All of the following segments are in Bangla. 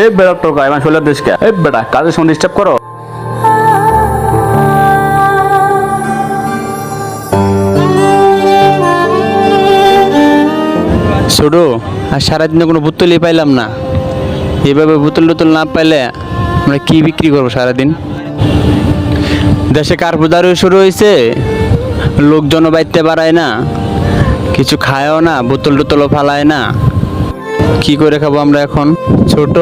এই বেটা টোকা আমার শৈলের দেশকে এই বেটা কাজের সময় ডিস্টার্ব করো। ছোট আর সারাদিনে কোনো বোতলই পাইলাম না। এভাবে বোতল টোতল না পাইলে আমরা কি বিক্রি করবো সারাদিন? দেশে কারপুদারও শুরু হয়েছে, লোকজনও বাইতে পারায় না, কিছু খায়ও না, বোতল টোতলও ফালায় না। কি করে খাবো আমরা এখন? ছোট,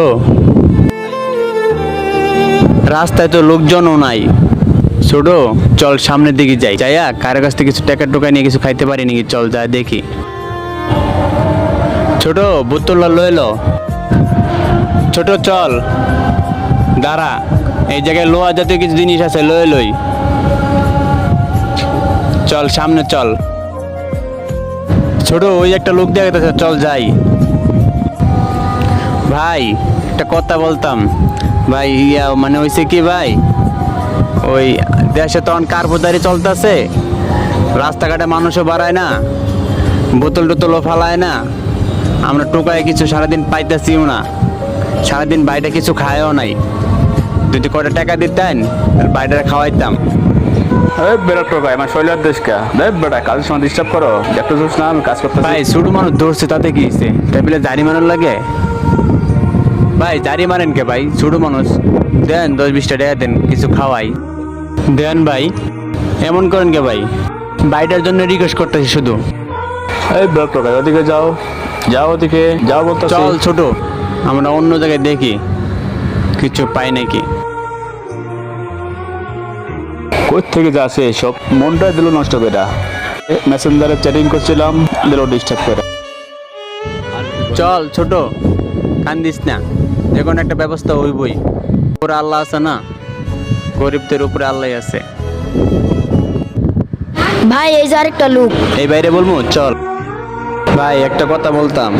রাস্তায় তো লোকজনও নাই। ছোট, চল সামনের দিকে যাই, যাইয়া কারো কাছ থেকে কিছু টাকা টোকা নিয়ে কিছু খাইতে পারি নাকি, চল যা দেখি। ছোট, বোতলটা লয়ে লো। ছোট চল, দাঁড়া, এই জায়গায় লোহা জাতীয় কিছু জিনিস আছে, লয়ে লই। চল সামনে চল। ছোট, ওই একটা লোক দেখা যাচ্ছে, চল যাই। ভাই একটা কথা বলতাম ভাই, মানে হয়েছে কি ভাই, ওই দেশে তখন কারপুদারি চলতেছে, রাস্তাঘাটে মানুষও বাড়ায় না, বোতল টোতলও ফালায় না, আমরা টোকায় কিছু সারাদিন পাইতেছিও না, সারাদিন বাইরে কিছু খায়ও নাই। যদি কটা টাকা দিতেন বাইরে খাওয়াইতাম। এই বেটা টোকা আমার শৈলের দেশকে বেটা কাজের সময় ডিস্টার্ব করো। দেখতে চোস না আমি কাজ করতে। ভাই ছোট মানুষ ধরছে, তাতে কি হয়েছে? টেবিলে দাড়ি মারার লাগে? ভাই দাড়ি মারেন কে ভাই? ছোট মানুষ, দেন 10-20 টাকা দেন, কিছু খাওয়াই দেন ভাই। এমন করেন কে ভাই? বাইটার জন্য রিকোয়েস্ট করতেছি শুধু। এই বেটা টোকা ওদিকে যাও, যাও ওদিকে যাও বলতে। চল ছোট, আমরা অন্য জায়গায় দেখি কিছু পাই নাকি। কই থেকে যাচ্ছে সব? মনটা দিল নষ্ট করে। মেসেঞ্জারে চ্যাটিং করছিলাম, দিল ডিস্টার্ব করে। চল ছোট, কান্দিস না, যে কোনো একটা ব্যবস্থা হইবই। উপরে আল্লাহ আছে না, গরিবদের উপরে আল্লাহ আছে। ভাই এই যে আরেকটা লোক। এই বাইরে বলবো, চল। ভাই একটা কথা বলতাম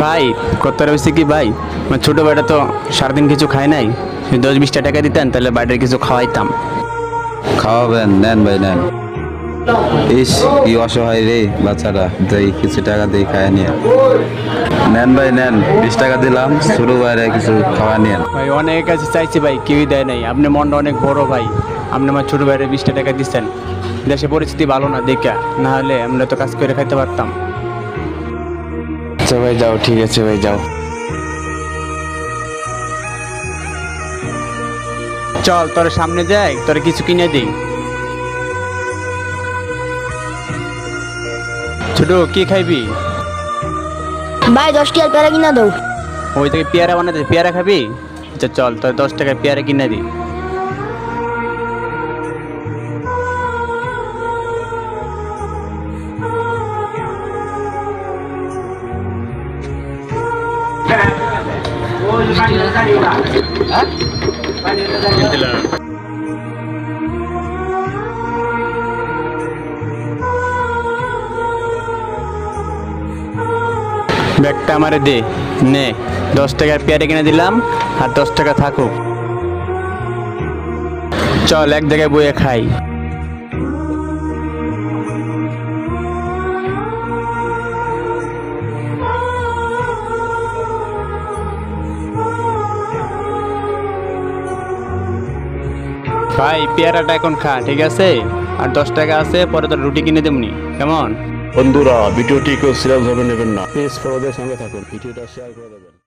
ভাই, কথাটা হয়েছে কি ভাই, আমার ছোট ভাইটা তো সারাদিন কিছু খায় নাই, 10-20 টাকা দিতেন তাহলে বাইরের কিছু খাওয়াইতাম। খাওয়াবেন? নেন ভাই নেন। ইস কি অসহায় রে বাচ্চারা, দেই কিছু টাকা দিয়ে খায় নিয়ে নেন ভাই নেন। 20 টাকা দিলাম, ছোট ভাইরে কিছু খাওয়া নিয়েন। ভাই অনেক কাছে চাইছি ভাই, কেউই দেয় নাই। আপনি মনটা অনেক বড় ভাই, আপনি আমার ছোট ভাইয়ের 20 টাকা দিচ্ছেন। দেশে পরিস্থিতি ভালো না দেখা, না হলে আমরা তো কাজ করে খাইতে পারতাম। আচ্ছা ভাই যাও, ঠিক আছে ভাই যাও। চল তোর সামনে যাই, তোর কিছু কিনে দিই। ছোট কি খাইবি? ভাই 10 টাকার প্যারা কিনা দাও। ওই থেকে পেয়ারা বানাতে, পেয়ারা খাবি? আচ্ছা চল, তোর 10 টাকার পেয়ারা কিনে দিই। ব্যাগটা আমারে দে, নে 10 টাকার পেয়ারা কিনে দিলাম, আর 10 টাকা থাকুক। চল এক জায়গায় বইয়ে খাই। ভাই পেয়ারাটা এখন খা, ঠিক আছে? আর 10 টাকা আছে, পরে তোর রুটি কিনে দেবনি, কেমন? বন্ধুরা ভিডিওটি কেউ সিরিয়াস ভাবে নেবেন না, প্লিজ ফলোদের সঙ্গে থাকুন, ভিডিওটা শেয়ার করে দেবেন।